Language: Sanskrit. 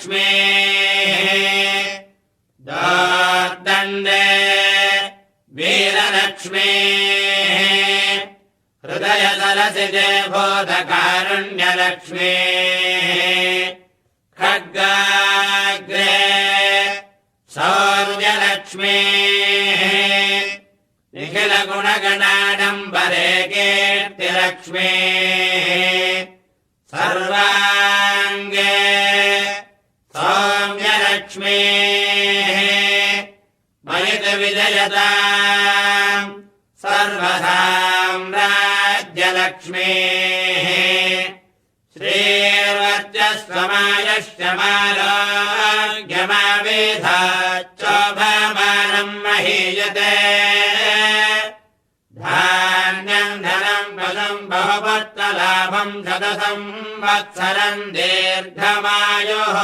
लक्ष्मीः दोर्दण्डे वीरलक्ष्मीः हृदयसरसिजे बोधकारुण्यलक्ष्मीः खड्गाग्रे शौर्यलक्ष्मीः निखिलगुणगणाडम्बरे कीर्तिलक्ष्मीः सर्वाङ्गे सौम्यलक्ष्मीः मयितविजयताम् सर्वसाम्राज्यलक्ष्मीः श्रीर्वर्चस्वमायश्चमारोग्यमावेधाच्चोभमानम् महीयते धान्यम् धनम् पदम् बहुपत्तलाभम् शतसंवत्सरम् दीर्घमायुः